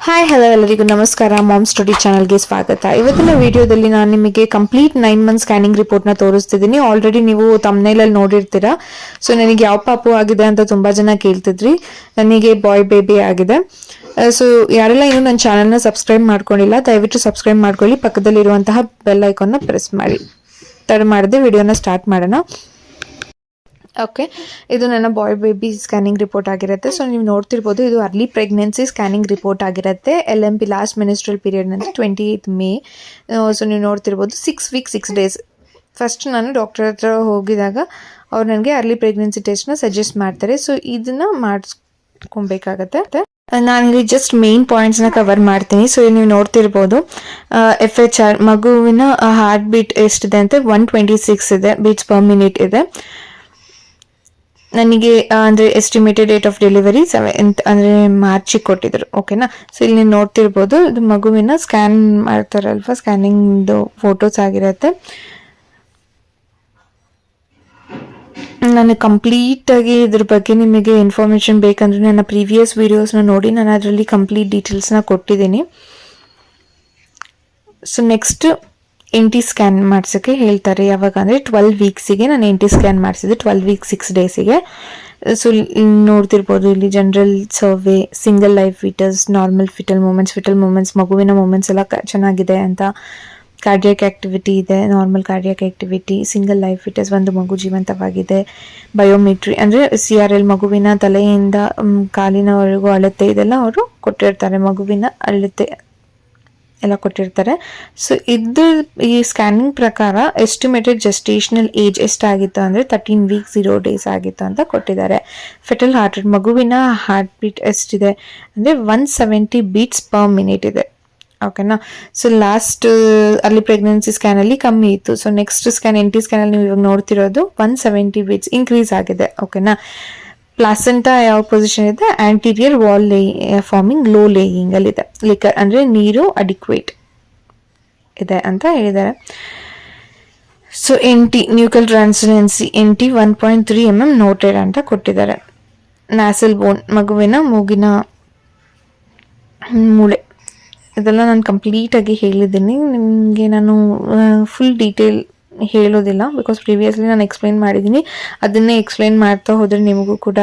Hi hello ಎಲ್ಲರಿಗೂ ನಮಸ್ಕಾರ. Ma'am study ಚಾನಲ್ಗೆ ಸ್ವಾಗತ. ಇವತ್ತಿನ ವಿಡಿಯೋದಲ್ಲಿ ನಾನು ನಿಮಗೆ ಕಂಪ್ಲೀಟ್ 9 ಮಂತ್ ಸ್ಕ್ಯಾನಿಂಗ್ ರಿಪೋರ್ಟ್ನ ತೋರಿಸ್ತಿದ್ದೀನಿ. ಆಲ್ರೆಡಿ ನೀವು ತಮ್ನೇಲಲ್ಲಿ ನೋಡಿರ್ತೀರಾ. ಸೊ ನನಗೆ ಯಾವ ಪಾಪು ಆಗಿದೆ ಅಂತ ತುಂಬ ಜನ ಕೇಳ್ತಿದ್ರಿ. ನನಗೆ ಬಾಯ್ ಬೇಬಿ ಆಗಿದೆ. ಸೊ ಯಾರೆಲ್ಲ ಇನ್ನೂ ನನ್ನ ಚಾನಲ್ನ ಸಬ್ಸ್ಕ್ರೈಬ್ ಮಾಡ್ಕೊಂಡಿಲ್ಲ ದಯವಿಟ್ಟು ಸಬ್ಸ್ಕ್ರೈಬ್ ಮಾಡ್ಕೊಳ್ಳಿ. ಪಕ್ಕದಲ್ಲಿರುವಂತಹ ಬೆಲ್ ಐಕಾನ್ನ ಪ್ರೆಸ್ ಮಾಡಿ. ತಡ ಮಾಡದೆ ವಿಡಿಯೋನ ಸ್ಟಾರ್ಟ್ ಮಾಡೋಣ. ಓಕೆ, ಇದು ನನ್ನ ಬಾಯ್ ಬೇಬಿ ಸ್ಕ್ಯಾನಿಂಗ್ ರಿಪೋರ್ಟ್ ಆಗಿರುತ್ತೆ. ಸೊ ನೀವು ನೋಡ್ತಿರ್ಬೋದು, ಇದು ಅರ್ಲಿ ಪ್ರೆಗ್ನೆನ್ಸಿ ಸ್ಕ್ಯಾನಿಂಗ್ ರಿಪೋರ್ಟ್ ಆಗಿರುತ್ತೆ. LMP ಲಾಸ್ಟ್ ಮಿನಿಸ್ಟ್ರಲ್ ಪೀರಿಯಡ್ ಅಂತ 28 ಮೇ. ಸೊ ನೀವು ನೋಡ್ತಿರ್ಬೋದು 6 ವೀಕ್ 6 ಡೇಸ್. ಫಸ್ಟ್ ನಾನು ಡಾಕ್ಟರ್ ಹತ್ರ ಹೋಗಿದಾಗ ಅವ್ರು ನನಗೆ ಅರ್ಲಿ ಪ್ರೆಗ್ನೆನ್ಸಿ ಟೆಸ್ಟ್ನ ಸಜೆಸ್ಟ್ ಮಾಡ್ತಾರೆ. ಸೊ ಇದನ್ನು ಮಾಡಿಸ್ಕೊಬೇಕಾಗತ್ತೆ. ನಾನಿಲ್ಲಿ ಜಸ್ಟ್ ಮೇನ್ ಪಾಯಿಂಟ್ಸ್ನ ಕವರ್ ಮಾಡ್ತೀನಿ. ಸೊ ನೀವು ನೋಡ್ತಿರ್ಬೋದು FHR ಮಗುವಿನ ಹಾರ್ಟ್ ಬೀಟ್ ಎಷ್ಟಿದೆ ಅಂತ 126 ಇದೆ, ಬೀಟ್ಸ್ ಪರ್ ಮಿನಿಟ್ ಇದೆ. ನನಗೆ ಅಂದರೆ estimated date of delivery 7th ಅಂದರೆ ಮಾರ್ಚಿಗೆ ಕೊಟ್ಟಿದ್ರು. ಓಕೆನಾ. ಸೊ ಇಲ್ಲಿ ನೀವು ನೋಡ್ತಿರ್ಬೋದು, ಇದು ಮಗುವಿನ ಸ್ಕ್ಯಾನ್ ಮಾಡ್ತಾರಲ್ವ, ಸ್ಕ್ಯಾನಿಂಗ್ದು ಫೋಟೋಸ್ ಆಗಿರುತ್ತೆ. ನಾನು ಕಂಪ್ಲೀಟಾಗಿ ಇದ್ರ ಬಗ್ಗೆ ನಿಮಗೆ ಇನ್ಫಾರ್ಮೇಷನ್ ಬೇಕಂದ್ರೆ ನನ್ನ ಪ್ರೀವಿಯಸ್ ವೀಡಿಯೋಸ್ನ ನೋಡಿ, ನಾನು ಅದರಲ್ಲಿ ಕಂಪ್ಲೀಟ್ ಡೀಟೇಲ್ಸ್ನ ಕೊಟ್ಟಿದ್ದೀನಿ. ಸೊ ನೆಕ್ಸ್ಟ್ NT ಸ್ಕ್ಯಾನ್ ಮಾಡ್ಸೋಕ್ಕೆ ಹೇಳ್ತಾರೆ. ಯಾವಾಗ ಅಂದರೆ 12 ವೀಕ್ಸಿಗೆ ನಾನು NT ಸ್ಕ್ಯಾನ್ ಮಾಡಿಸಿದೆ, 12 ವೀಕ್ 6 ಡೇಸಿಗೆ. ಸೊ ನೋಡ್ತಿರ್ಬೋದು ಇಲ್ಲಿ general survey, single life fetus, normal fetal movements, ಮಗುವಿನ ಮೂಮೆಂಟ್ಸ್ ಎಲ್ಲ ಚೆನ್ನಾಗಿದೆ ಅಂತ. ಕಾರ್ಡಿಯಾಕ್ ಆಕ್ಟಿವಿಟಿ ಇದೆ, normal cardiac activity, single life fetus, ಒಂದು ಮಗು ಜೀವಂತವಾಗಿದೆ. ಬಯೋಮೆಟ್ರಿ ಅಂದರೆ CRL ಮಗುವಿನ ತಲೆಯಿಂದ ಕಾಲಿನವರೆಗೂ ಅಳತೆ, ಇದೆಲ್ಲ ಅವರು ಕೊಟ್ಟಿರ್ತಾರೆ. ಮಗುವಿನ ಅಳತೆ ಎಲ್ಲ ಕೊಟ್ಟಿರ್ತಾರೆ. ಸೊ ಇದು ಈ ಸ್ಕ್ಯಾನಿಂಗ್ ಪ್ರಕಾರ ಎಸ್ಟಿಮೇಟೆಡ್ ಜೆಸ್ಟೇಷನಲ್ ಏಜ್ ಎಷ್ಟಾಗಿತ್ತು ಅಂದರೆ 13 ವೀಕ್ 0 ಡೇಸ್ ಆಗಿತ್ತು ಅಂತ ಕೊಟ್ಟಿದ್ದಾರೆ. ಫೆಟಲ್ ಹಾರ್ಟ್ ರೇಟ್, ಮಗುವಿನ ಹಾರ್ಟ್ ಬೀಟ್ ಎಷ್ಟಿದೆ ಅಂದರೆ 170 ಬೀಟ್ಸ್ ಪರ್ ಮಿನಿಟ್ ಇದೆ. ಓಕೆನಾ. ಸೊ ಲಾಸ್ಟ್ ಅಲ್ಲಿ ಪ್ರೆಗ್ನೆನ್ಸಿ ಸ್ಕ್ಯಾನಲ್ಲಿ ಕಮ್ಮಿ ಇತ್ತು. ಸೊ ನೆಕ್ಸ್ಟ್ ಸ್ಕ್ಯಾನ್ NT ಸ್ಕ್ಯಾನಲ್ಲಿ ನೀವು ಇವಾಗ ನೋಡ್ತಿರೋದು 170 ಬೀಟ್ಸ್ ಇನ್ಕ್ರೀಸ್ ಆಗಿದೆ. ಓಕೆನಾ. ಪ್ಲಾಸೆಂಟಾ ಯಾವ ಪೊಸಿಷನ್ ಇದೆ, anterior wall forming low lying ಅಲ್ಲಿ ಇದೆ. ಲಿಕರ್ ಅಂದರೆ ನೀರು ಅಡಿಕ್ವೇಟ್ ಇದೆ ಅಂತ ಹೇಳಿದ್ದಾರೆ. So NT nuchal translucency NT 1.3 mm noted ಅಂತ ಕೊಟ್ಟಿದ್ದಾರೆ. ನ್ಯಾಸಲ್ ಬೋನ್, ಮಗುವಿನ ಮೂಗಿನ ಮೂಳೆ, ಇದೆಲ್ಲ ನಾನು ಕಂಪ್ಲೀಟಾಗಿ ಹೇಳಿದ್ದೀನಿ. ನಿಮಗೆ ನಾನು ಫುಲ್ ಡೀಟೇಲ್ ಹೇಳೋದಿಲ್ಲ, ಬಿಕಾಸ್ ಪ್ರೀವಿಯಸ್ಲಿ ನಾನು ಎಕ್ಸ್ಪ್ಲೈನ್ ಮಾಡಿದ್ದೀನಿ. ಅದನ್ನೇ ಎಕ್ಸ್ಪ್ಲೈನ್ ಮಾಡ್ತಾ ಹೋದರೆ ನಿಮಗೂ ಕೂಡ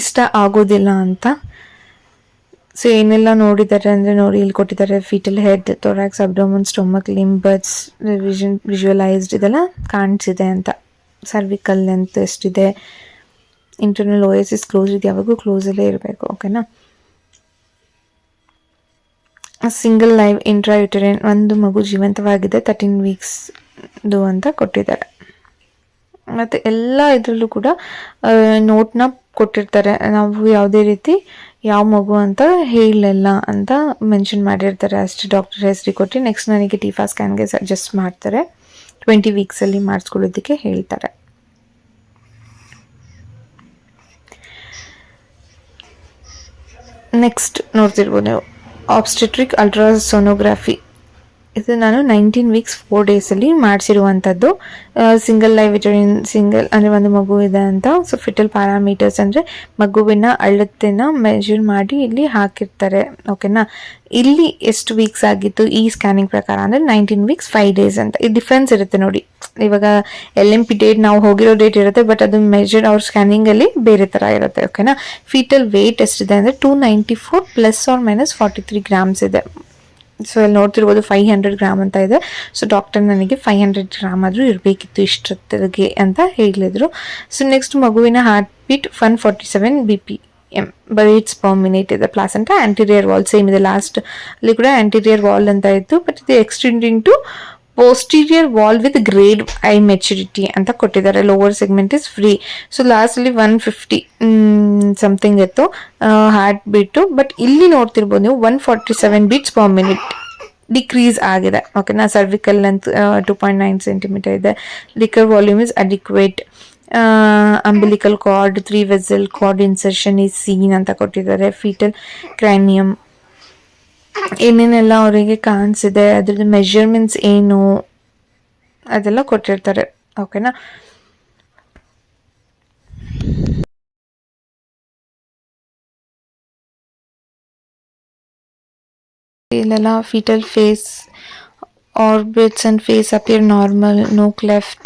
ಇಷ್ಟ ಆಗೋದಿಲ್ಲ ಅಂತ. ಸೊ ಏನೆಲ್ಲ ನೋಡಿದ್ದಾರೆ ಅಂದರೆ ನೋಡಿ, ಇಲ್ಲಿ ಕೊಟ್ಟಿದ್ದಾರೆ fetal head, thorax, abdomen, stomach, limbs, visualised, ಇದೆಲ್ಲ ಕಾಣಿಸಿದೆ ಅಂತ. ಸರ್ವಿಕಲ್ ಲೆಂತ್ ಎಷ್ಟಿದೆ, ಇಂಟರ್ನಲ್ OSS ಕ್ಲೋಸ್ ಇದೆ, ಯಾವಾಗೂ ಕ್ಲೋಸಲ್ಲೇ ಇರಬೇಕು. ಓಕೆನಾ. ಸಿಂಗಲ್ ಲೈವ್ ಇಂಟ್ರಾಯುಟರಿನ್, ಒಂದು ಮಗು ಜೀವಂತವಾಗಿದೆ, 13 ವೀಕ್ಸ್ದು ಅಂತ ಕೊಟ್ಟಿದ್ದಾರೆ. ಮತ್ತು ಎಲ್ಲ ಇದರಲ್ಲೂ ಕೂಡ ನೋಟ್ನ ಕೊಟ್ಟಿರ್ತಾರೆ. ನಾವು ಯಾವುದೇ ರೀತಿ ಯಾವ ಮಗು ಅಂತ ಹೇಳಿಲ್ಲ ಅಂತ ಮೆನ್ಷನ್ ಮಾಡಿರ್ತಾರೆ. ಅಷ್ಟು ಡಾಕ್ಟರ್ ಹೆಸರಿಗೆ ಕೊಟ್ಟು ನೆಕ್ಸ್ಟ್ ನನಗೆ TIFA ಸ್ಕ್ಯಾನ್ಗೆ ಸಜೆಸ್ಟ್ ಮಾಡ್ತಾರೆ. 20 ವೀಕ್ಸಲ್ಲಿ ಮಾಡಿಸ್ಕೊಳ್ಳೋದಕ್ಕೆ ಹೇಳ್ತಾರೆ. ನೆಕ್ಸ್ಟ್ ನೋಡ್ತಿರ್ಬೋದು ನೀವು ಆಬ್ಸ್ಟೆಟ್ರಿಕ್ ಅಲ್ಟ್ರಾಸೋನೋಗ್ರಫಿ. ಇದು ನಾನು 19 ವೀಕ್ಸ್ 4 ಡೇಸಲ್ಲಿ ಮಾಡಿಸಿರುವಂಥದ್ದು. ಸಿಂಗಲ್ ಲೈವ್ ವಿಟರಿನ್, ಸಿಂಗಲ್ ಅಂದರೆ ಒಂದು ಮಗು ಇದೆ ಅಂತ. ಸೊ ಫಿಟಲ್ ಪ್ಯಾರಾಮೀಟರ್ಸ್ ಅಂದರೆ ಮಗುವಿನ ಅಳತೆನ ಮೆಜರ್ ಮಾಡಿ ಇಲ್ಲಿ ಹಾಕಿರ್ತಾರೆ. ಓಕೆನಾ. ಇಲ್ಲಿ ಎಷ್ಟು ವೀಕ್ಸ್ ಆಗಿತ್ತು ಈ ಸ್ಕ್ಯಾನಿಂಗ್ ಪ್ರಕಾರ ಅಂದರೆ 19 ವೀಕ್ಸ್ 5 ಡೇಸ್ ಅಂತ. ಇದು ಡಿಫ್ರೆನ್ಸ್ ಇರುತ್ತೆ ನೋಡಿ. ಇವಾಗ LMP ಡೇಟ್ ನಾವು ಹೋಗಿರೋ ಡೇಟ್ ಇರುತ್ತೆ, ಬಟ್ ಅದು ಮೆಜರ್ ಅವ್ರ ಸ್ಕ್ಯಾನಿಂಗಲ್ಲಿ ಬೇರೆ ಥರ ಇರುತ್ತೆ. ಓಕೆನಾ. ಫೀಟಲ್ ವೇಟ್ ಎಷ್ಟಿದೆ ಅಂದರೆ 294 ± 43 ಗ್ರಾಮ್ಸ್ ಇದೆ. ಸೊ ಇಲ್ಲಿ ನೋಡ್ತಿರ್ಬೋದು 500 ಗ್ರಾಮ್ ಅಂತ ಇದೆ. ಸೊ ಡಾಕ್ಟರ್ ನನಗೆ 500 ಗ್ರಾಮ್ ಆದರೂ ಇರಬೇಕಿತ್ತು ಇಷ್ಟೊತ್ತಿಗೆ ಅಂತ ಹೇಳಿದರು. ಸೊ ನೆಕ್ಸ್ಟ್ ಮಗುವಿನ heart beat 147 BPM beats per minute ಇದೆ. ಪ್ಲಾಸೆಂಟಾ ಆಂಟೀರಿಯರ್ ವಾಲ್ ಸೇಮ್ ಇದೆ. ಲಾಸ್ಟ್ ಅಲ್ಲಿ ಕೂಡ ಆಂಟೀರಿಯರ್ ವಾಲ್ ಅಂತ ಇತ್ತು, ಬಟ್ ಇದು extending to posterior wall with grade I maturity ಅಂತ ಕೊಟ್ಟಿದ್ದಾರೆ. Lower segment is free. So ಲಾಸ್ಟಲ್ಲಿ 150 ಸಮಥಿಂಗ್ ಇತ್ತು ಹಾರ್ಟ್ ಬೀಟು, ಬಟ್ ಇಲ್ಲಿ ನೋಡ್ತಿರ್ಬೋದು ನೀವು 147 ಬೀಟ್ಸ್ ಪರ್ ಮಿನಿಟ್ ಡಿಕ್ರೀಸ್ ಆಗಿದೆ. ಓಕೆನಾ. ಸರ್ವಿಕಲ್ ಲೆಂತ್ 2.9 ಸೆಂಟಿಮೀಟರ್ ಇದೆ. Liquor volume is adequate. Umbilical card 3 vessel card insertion is seen ಅಂತ ಕೊಟ್ಟಿದ್ದಾರೆ. ಫೀಟಲ್ ಕ್ರಾನಿಯಮ್ ಏನೇನೆಲ್ಲ ಅವರಿಗೆ ಕಾಣಿಸಿದೆ, ಅದ್ರದ್ದು ಮೆಜರ್ಮೆಂಟ್ಸ್ ಏನು ಅದೆಲ್ಲ ಕೊಟ್ಟಿರ್ತಾರೆ. ಓಕೆನಾ. ಇಲ್ಲೆಲ್ಲ fetal face orbits and face appear normal, no cleft,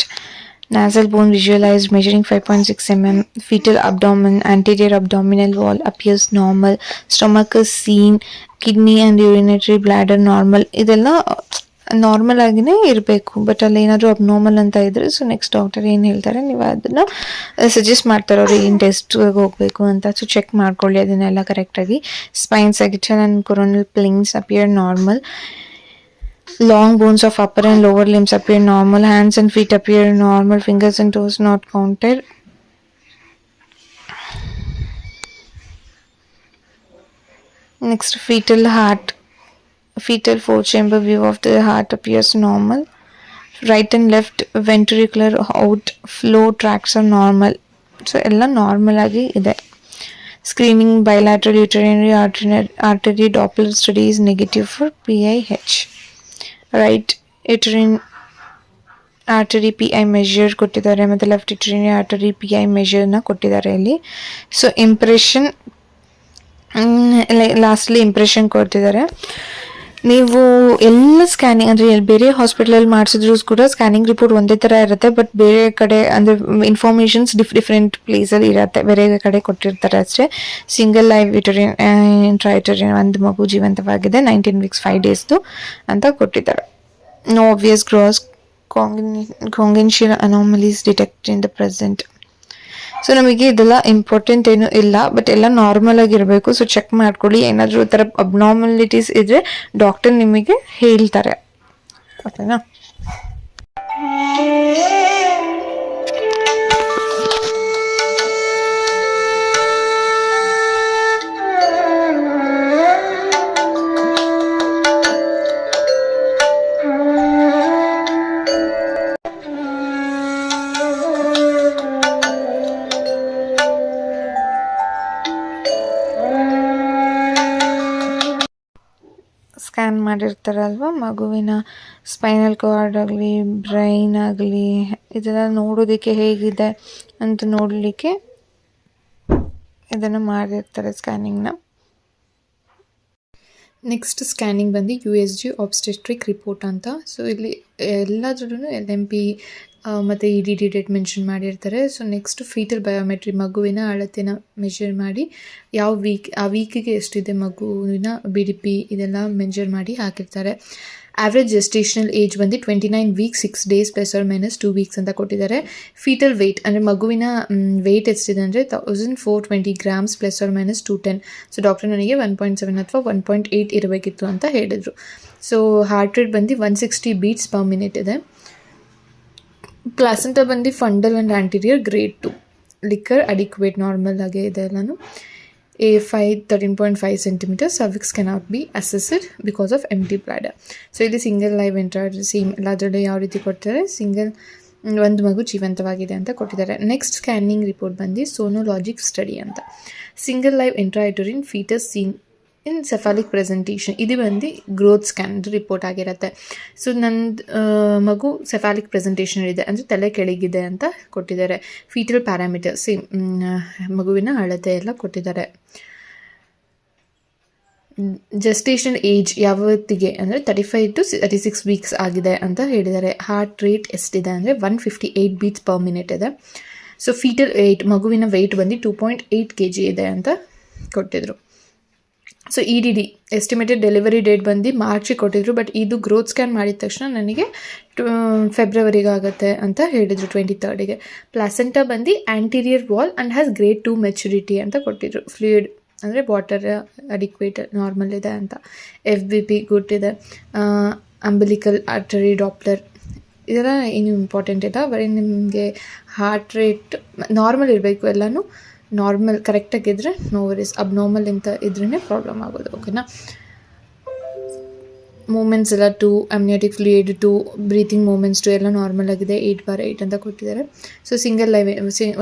nasal bone visualized measuring 5.6 mm, fetal abdomen, anterior abdominal wall appears normal, stomach is seen, kidney and urinary bladder normal. ಇದೆಲ್ಲ normal ಆಗಿನೇ ಇರಬೇಕು, but ಅಲ್ಲಿ ಏನಾದರೂ abnormal ಅಂತ ಇದ್ರೆ so next doctor ಏನು ಹೇಳ್ತಾರೆ ನೀವು ಅದನ್ನು ಸಜೆಸ್ಟ್ ಮಾಡ್ತಾರೆ ಅವ್ರು ಏನು ಟೆಸ್ಟ್ಗೆ ಹೋಗಬೇಕು ಅಂತ. ಸೊ ಚೆಕ್ ಮಾಡ್ಕೊಳ್ಳಿ ಅದನ್ನೆಲ್ಲ ಕರೆಕ್ಟಾಗಿ. Spine sagittal and coronal planes appear normal. Long bones of upper and lower limbs appear normal. Hands and feet appear normal. Fingers and toes not counted. Next, fetal heart. Fetal four-chamber view of the heart appears normal. Right and left ventricular outflow tracts are normal. So, ಎಲ್ಲ normal ಆಗಿ ಇದೆ. Screening bilateral urinary artery Doppler study is negative for PIH. Right uterine artery PI measure ಕೊಟ್ಟಿದ್ದಾರೆ ಮತ್ತು left uterine artery PI ಮೆಷರ್ನ ಕೊಟ್ಟಿದ್ದಾರೆ ಇಲ್ಲಿ. So impression lastly impression ಕೊಟ್ಟಿದ್ದಾರೆ. ನೀವು ಎಲ್ಲ ಸ್ಕ್ಯಾನಿಂಗ್ ಅಂದರೆ ಬೇರೆ ಹಾಸ್ಪಿಟಲಲ್ಲಿ ಮಾಡಿಸಿದ್ರು ಕೂಡ ಸ್ಕ್ಯಾನಿಂಗ್ ರಿಪೋರ್ಟ್ ಒಂದೇ ಥರ ಇರುತ್ತೆ, ಬಟ್ ಬೇರೆ ಕಡೆ ಅಂದರೆ ಇನ್ಫಾರ್ಮೇಷನ್ಸ್ ಡಿಫ್ರೆಂಟ್ ಪ್ಲೇಸಲ್ಲಿ ಇರುತ್ತೆ, ಬೇರೆ ಕಡೆ ಕೊಟ್ಟಿರ್ತಾರೆ ಅಷ್ಟೇ. ಸಿಂಗಲ್ ಲೈವ್ ಯುಟರಿನ್ ಇಂಟ್ರಾಯುಟರಿನ್ ಒಂದು ಮಗು ಜೀವಂತವಾಗಿದೆ 19 weeks 5 days ಅಂತ ಕೊಟ್ಟಿದ್ದಾರೆ. No obvious gross congenital anomalies detect in the present. So ನಮಗೆ ಇದೆಲ್ಲ ಇಂಪಾರ್ಟೆಂಟ್ ಏನು ಇಲ್ಲ, ಬಟ್ ಎಲ್ಲ ನಾರ್ಮಲ್ ಆಗಿರಬೇಕು. ಸೊ ಚೆಕ್ ಮಾಡ್ಕೊಳ್ಳಿ, ಏನಾದರೂ ಥರ ಅಬ್ನಾರ್ಮಲಿಟೀಸ್ ಇದ್ರೆ ಡಾಕ್ಟರ್ ನಿಮಗೆ ಹೇಳ್ತಾರೆ, ಓಕೆನಾ. ಸ್ಕ್ಯಾನ್ ಮಾಡಿರ್ತಾರಲ್ವ ಮಗುವಿನ ಸ್ಪೈನಲ್ ಕಾರ್ಡ್ ಆಗಲಿ ಬ್ರೈನ್ ಆಗಲಿ ಇದೆಲ್ಲ ನೋಡೋದಕ್ಕೆ ಹೇಗಿದೆ ಅಂತ ನೋಡಲಿಕ್ಕೆ ಇದನ್ನು ಮಾಡಿರ್ತಾರೆ ಸ್ಕ್ಯಾನಿಂಗ್ನ. ನೆಕ್ಸ್ಟ್ ಸ್ಕ್ಯಾನಿಂಗ್ ಬಂದು USG ಆಬ್ಸ್ಟೆಟ್ರಿಕ್ ರಿಪೋರ್ಟ್ ಅಂತ. ಸೊ ಇಲ್ಲಿ ಎಲ್ಲದ್ರೂ LMP ಮತ್ತು EDD ಡೇಟ್ ಮೆನ್ಷನ್ ಮಾಡಿರ್ತಾರೆ. ಸೊ ನೆಕ್ಸ್ಟ್ ಫೀಟಲ್ ಬಯೋಮೆಟ್ರಿ ಮಗುವಿನ ಅಳತೆನ ಮೆಷರ್ ಮಾಡಿ ಯಾವ ಆ ವೀಕಿಗೆ ಎಷ್ಟಿದೆ ಮಗುವಿನ BDP ಇದೆಲ್ಲ ಮೆಜರ್ ಮಾಡಿ ಹಾಕಿರ್ತಾರೆ. ಆವ್ರೇಜ್ ಜೆಸ್ಟೇಷನಲ್ ಏಜ್ ಬಂದು 29 weeks 6 days ±2 weeks ಅಂತ ಕೊಟ್ಟಿದ್ದಾರೆ. ಫೀಟಲ್ ವೆಯ್ಟ್ ಅಂದರೆ ಮಗುವಿನ ವೆಯ್ಟ್ ಎಷ್ಟಿದೆ ಅಂದರೆ 1420 grams ±210. ಸೊ ಡಾಕ್ಟರ್ ನನಗೆ 1.7 ಅಥವಾ 1.8 ಇರಬೇಕಿತ್ತು ಅಂತ ಹೇಳಿದರು. ಸೊ ಹಾರ್ಟ್ ರೇಟ್ ಬಂದು 160 beats per minute ಇದೆ. ಪ್ಲಾಸೆಂಟಾ ಬಂದು fundal and anterior grade 2. Liquor adequate normal ಆಗೇ ಇದೆ ಎಲ್ಲನೂ. A5 13.5 cm. Cervix cannot be assessed because of empty bladder. So ಇದು ಸಿಂಗಲ್ ಲೈವ್ ಇಂಟ್ರಾಯುಟರೈನ್ ಸೇಮ್ ಎಲ್ಲದರಲ್ಲೂ ಯಾವ ರೀತಿ ಕೊಡ್ತಾರೆ, ಸಿಂಗಲ್ ಒಂದು ಮಗು ಜೀವಂತವಾಗಿದೆ ಅಂತ ಕೊಟ್ಟಿದ್ದಾರೆ. ನೆಕ್ಸ್ಟ್ ಸ್ಕ್ಯಾನಿಂಗ್ ರಿಪೋರ್ಟ್ ಬಂದು ಸೋನೋಲಾಜಿಕ್ ಸ್ಟಡಿ ಅಂತ. Single live intrauterine fetus seen in cephalic presentation. ಇದು ಬಂದು ಗ್ರೋತ್ ಸ್ಕ್ಯಾನ್ ರಿಪೋರ್ಟ್ ಆಗಿರುತ್ತೆ. ಸೊ ನಂದು ಮಗು ಸೆಫಾಲಿಕ್ ಪ್ರೆಸೆಂಟೇಷನ್ ಇದೆ ಅಂದರೆ ತಲೆ ಕೆಳಗಿದೆ ಅಂತ ಕೊಟ್ಟಿದ್ದಾರೆ. ಫೀಟಲ್ ಪ್ಯಾರಾಮೀಟರ್ ಸೇಮ್ ಮಗುವಿನ ಅಳತೆ ಎಲ್ಲ ಕೊಟ್ಟಿದ್ದಾರೆ. ಜೆಸ್ಟೇಷನ್ ಏಜ್ ಯಾವತ್ತಿಗೆ ಅಂದರೆ 35 to 36 weeks ಆಗಿದೆ ಅಂತ ಹೇಳಿದ್ದಾರೆ. ಹಾರ್ಟ್ ರೇಟ್ ಎಷ್ಟಿದೆ ಅಂದರೆ 158 beats per minute ಇದೆ. ಸೊ ಫೀಟಲ್ ವೆಯ್ಟ್ ಮಗುವಿನ ವೆಯ್ಟ್ ಬಂದು 2.8 kg ಇದೆ ಅಂತ ಕೊಟ್ಟಿದ್ರು. So EDD estimated delivery date ಬಂದು ಮಾರ್ಚಿಗೆ ಕೊಟ್ಟಿದ್ರು, ಬಟ್ ಇದು ಗ್ರೋತ್ ಸ್ಕ್ಯಾನ್ ಮಾಡಿದ ತಕ್ಷಣ ನನಗೆ ಫೆಬ್ರವರಿಗೆ ಆಗುತ್ತೆ ಅಂತ ಹೇಳಿದರು 23rd. ಪ್ಲಾಸೆಂಟಾ ಬಂದು anterior wall and has grade 2 maturity ಅಂತ ಕೊಟ್ಟಿದ್ರು. ಫ್ಲೂಯಿಡ್ ಅಂದರೆ ವಾಟರ್ ಅಡಿಕ್ವೇಟ್ ನಾರ್ಮಲ್ ಇದೆ ಅಂತ. FBP ಗುಡ್ ಇದೆ. ಅಂಬಿಲಿಕಲ್ ಆರ್ಟರಿ ಡಾಪ್ಲರ್ ಇದೆಲ್ಲ ಏನು ಇಂಪಾರ್ಟೆಂಟ್ ಇಲ್ಲ, ಬರೀ ನಿಮಗೆ ಹಾರ್ಟ್ ರೇಟ್ ನಾರ್ಮಲ್ ಇರಬೇಕು, ಎಲ್ಲನೂ ನಾರ್ಮಲ್ ಕರೆಕ್ಟಾಗಿದ್ದರೆ ನೋ ವರೀಸ್. ಅಬ್ನಾರ್ಮಲ್ ಅಂತ ಇದ್ರೇ ಪ್ರಾಬ್ಲಮ್ ಆಗೋದು, ಓಕೆನಾ. ಮೂಮೆಂಟ್ಸ್ ಎಲ್ಲ 2, ಅಮ್ನಿಯಾಟಿಕ್ ಫ್ಲೂಯಿಡ್ 2, ಬ್ರೀತಿಂಗ್ ಮೂಮೆಂಟ್ಸ್ 2 ಎಲ್ಲ ನಾರ್ಮಲ್ ಆಗಿದೆ. 8/8 ಅಂತ ಕೊಟ್ಟಿದ್ದಾರೆ. ಸೊ ಸಿಂಗಲ್ ಲೈವ್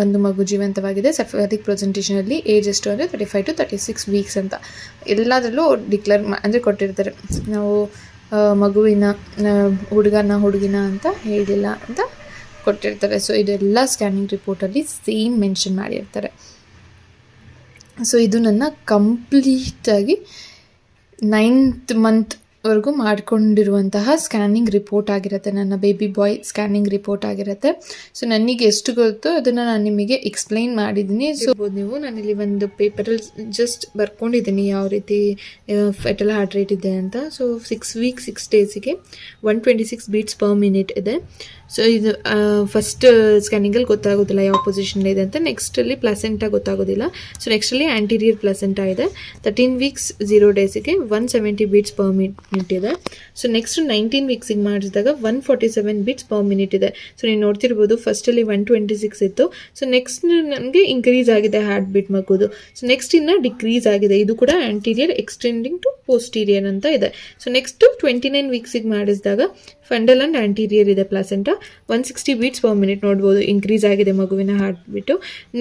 ಒಂದು ಮಗು ಜೀವಂತವಾಗಿದೆ. ಸೆಫಾಲಿಕ್ ಪ್ರೆಸೆಂಟೇಷನಲ್ಲಿ ಏಜ್ ಎಷ್ಟು ಅಂದರೆ 35 to 36 weeks ಅಂತ ಎಲ್ಲದರಲ್ಲೂ ಡಿಕ್ಲೇರ್ ಅಂದರೆ ಕೊಟ್ಟಿರ್ತಾರೆ. ನಾವು ಮಗುವಿನ ಹುಡುಗಿನ ಅಂತ ಹೇಳಿಲ್ಲ ಅಂತ ಕೊಟ್ಟಿರ್ತಾರೆ. ಸೊ ಇದೆಲ್ಲ ಸ್ಕ್ಯಾನಿಂಗ್ ರಿಪೋರ್ಟಲ್ಲಿ ಸೇಮ್ ಮೆನ್ಷನ್ ಮಾಡಿರ್ತಾರೆ. ಸೊ ಇದು ನನ್ನ ಕಂಪ್ಲೀಟಾಗಿ 9th ಮಂತ್ವರೆಗೂ ಮಾಡಿಕೊಂಡಿರುವಂತಹ ಸ್ಕ್ಯಾನಿಂಗ್ ರಿಪೋರ್ಟ್ ಆಗಿರುತ್ತೆ, ನನ್ನ ಬೇಬಿ ಬಾಯ್ ಸ್ಕ್ಯಾನಿಂಗ್ ರಿಪೋರ್ಟ್ ಆಗಿರುತ್ತೆ. ಸೊ ನನಗೆ ಎಷ್ಟು ಗೊತ್ತೋ ಅದನ್ನು ನಾನು ನಿಮಗೆ ಎಕ್ಸ್ಪ್ಲೈನ್ ಮಾಡಿದ್ದೀನಿ. ಸೊ ನೀವು ನಾನಿಲ್ಲಿ ಒಂದು ಪೇಪರಲ್ಲಿ ಜಸ್ಟ್ ಬರ್ಕೊಂಡಿದ್ದೀನಿ ಯಾವ ರೀತಿ ಫೆಟಲ್ ಹಾರ್ಟ್ ರೇಟ್ ಇದೆ ಅಂತ. So 6 weeks 6 daysಗೆ 126 beats per minute ಇದೆ. ಸೊ ಇದು ಫಸ್ಟ್ ಸ್ಕ್ಯಾನಿಂಗಲ್ಲಿ ಗೊತ್ತಾಗೋದಿಲ್ಲ ಯಾವ ಪೊಸಿಷನ್ ಇದೆ ಅಂತ. ನೆಕ್ಸ್ಟಲ್ಲಿ ಪ್ಲಾಸೆಂಟಾ ಗೊತ್ತಾಗೋದಿಲ್ಲ. ಸೊ ನೆಕ್ಸ್ಟಲ್ಲಿ ಆ್ಯಂಟೀರಿಯರ್ ಪ್ಲಾಸೆಂಟಾ ಇದೆ. 13 weeks 0 daysಗೆ 170 beats per minute ಇದೆ. ಸೊ ನೆಕ್ಸ್ಟ್ 19 weeksಗೆ ಮಾಡಿಸಿದಾಗ 147 beats per minute ಇದೆ. ಸೊ ನೀವು ನೋಡ್ತಿರ್ಬೋದು ಫಸ್ಟಲ್ಲಿ 126 ಇತ್ತು. ಸೊ ನೆಕ್ಸ್ಟ್ ನನಗೆ ಇನ್ಕ್ರೀಸ್ ಆಗಿದೆ ಹಾರ್ಟ್ ಬೀಟ್ ಮಗುದು. ಸೊ ನೆಕ್ಸ್ಟ್ ಇನ್ನು ಡಿಕ್ರೀಸ್ ಆಗಿದೆ. ಇದು ಕೂಡ ಆ್ಯಂಟೀರಿಯರ್ ಎಕ್ಸ್ಟೆಂಡಿಂಗ್ ಟು ಪೋಸ್ಟೀರಿಯರ್ ಅಂತ ಇದೆ. ಸೊ ನೆಕ್ಸ್ಟ್ 29 weeksಗೆ ಮಾಡಿಸಿದಾಗ ಫಂಡಲ್ ಆ್ಯಂಡ್ ಆ್ಯಂಟೀರಿಯರ್ ಇದೆ ಪ್ಲಾಸೆಂಟಾ. 160 beats per minute ನೋಡ್ಬೋದು, ಇನ್ಕ್ರೀಸ್ ಆಗಿದೆ ಮಗುವಿನ ಹಾರ್ಟ್ ಬೀಟು.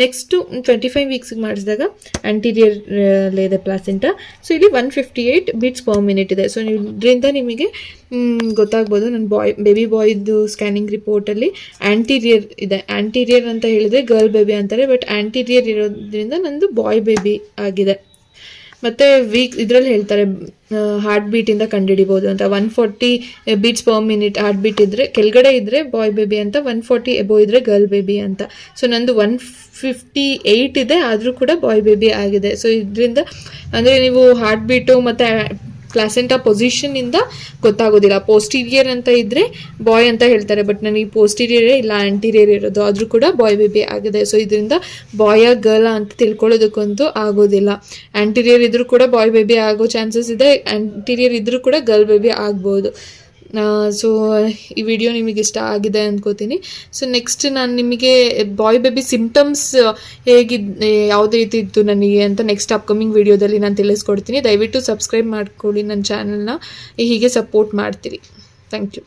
ನೆಕ್ಸ್ಟು 25 weeksಗೆ ಮಾಡಿಸಿದಾಗ ಆ್ಯಂಟೀರಿಯರ್ ಇದೆ ಪ್ಲಾಸೆಂಟಾ. ಸೊ ಇಲ್ಲಿ 158 beats per minute ಇದೆ. ಸೊ ನೀವು ಇದರಿಂದ ನಿಮಗೆ ಗೊತ್ತಾಗ್ಬೋದು. ನನ್ನ ಬೇಬಿ ಬಾಯ್ದು ಸ್ಕ್ಯಾನಿಂಗ್ ರಿಪೋರ್ಟಲ್ಲಿ ಆ್ಯಂಟೀರಿಯರ್ ಇದೆ. ಆ್ಯಂಟೀರಿಯರ್ ಅಂತ ಹೇಳಿದರೆ ಗರ್ಲ್ ಬೇಬಿ ಅಂತಾರೆ, ಬಟ್ ಆ್ಯಂಟೀರಿಯರ್ ಇರೋದ್ರಿಂದ ನಂದು ಬಾಯ್ ಬೇಬಿ ಆಗಿದೆ. ಮತ್ತು ಇದರಲ್ಲಿ ಹೇಳ್ತಾರೆ ಹಾರ್ಟ್ ಬೀಟಿಂದ ಕಂಡುಹಿಡಿಬೋದು ಅಂತ. 140 beats per minute heart beat ಇದ್ದರೆ ಕೆಳಗಡೆ ಇದ್ದರೆ ಬಾಯ್ ಬೇಬಿ ಅಂತ, 140 ಎಬೋ ಇದ್ದರೆ ಗರ್ಲ್ ಬೇಬಿ ಅಂತ. ಸೊ ನಂದು 158 ಇದೆ, ಆದರೂ ಕೂಡ ಬಾಯ್ ಬೇಬಿ ಆಗಿದೆ. ಸೊ ಇದರಿಂದ ಅಂದರೆ ನೀವು ಹಾರ್ಟ್ ಬೀಟು ಮತ್ತು ಪ್ಲಾಸೆಂಟಾ ಪೊಸಿಷನ್ನಿಂದ ಗೊತ್ತಾಗೋದಿಲ್ಲ. ಪೋಸ್ಟೀರಿಯರ್ ಅಂತ ಇದ್ದರೆ ಬಾಯ್ ಅಂತ ಹೇಳ್ತಾರೆ, ಬಟ್ ನನಗೆ ಪೋಸ್ಟೀರಿಯರೇ ಇಲ್ಲ ಆ್ಯಂಟೀರಿಯರ್ ಇರೋದು, ಆದರೂ ಕೂಡ ಬಾಯ್ ಬೇಬಿ ಆಗಿದೆ. ಸೊ ಇದರಿಂದ ಬಾಯ ಗರ್ಲ ಅಂತ ತಿಳ್ಕೊಳ್ಳೋದಕ್ಕಂತೂ ಆಗೋದಿಲ್ಲ. ಆ್ಯಂಟೀರಿಯರ್ ಇದ್ದರೂ ಕೂಡ ಬಾಯ್ ಬೇಬಿ ಆಗೋ ಚಾನ್ಸಸ್ ಇದೆ, ಆ್ಯಂಟೀರಿಯರ್ ಇದ್ದರೂ ಕೂಡ ಗರ್ಲ್ ಬೇಬಿ ಆಗ್ಬೋದು. ಸೊ ಈ ವಿಡಿಯೋ ನಿಮಗೆ ಇಷ್ಟ ಆಗಿದೆ ಅಂದ್ಕೋತೀನಿ. ಸೊ ನೆಕ್ಸ್ಟ್ ನಾನು ನಿಮಗೆ ಬಾಯ್ ಬೇಬಿ ಸಿಂಪ್ಟಮ್ಸ್ ಯಾವುದೇ ರೀತಿ ಇತ್ತು ನನಗೆ ಅಂತ ನೆಕ್ಸ್ಟ್ ಅಪ್ಕಮಿಂಗ್ ವಿಡಿಯೋದಲ್ಲಿ ನಾನು ತಿಳಿಸ್ಕೊಡ್ತೀನಿ. ದಯವಿಟ್ಟು ಸಬ್ಸ್ಕ್ರೈಬ್ ಮಾಡ್ಕೊಳ್ಳಿ ನನ್ನ ಚಾನಲ್ನ, ಹೀಗೆ ಸಪೋರ್ಟ್ ಮಾಡ್ತೀರಿ. Thank you.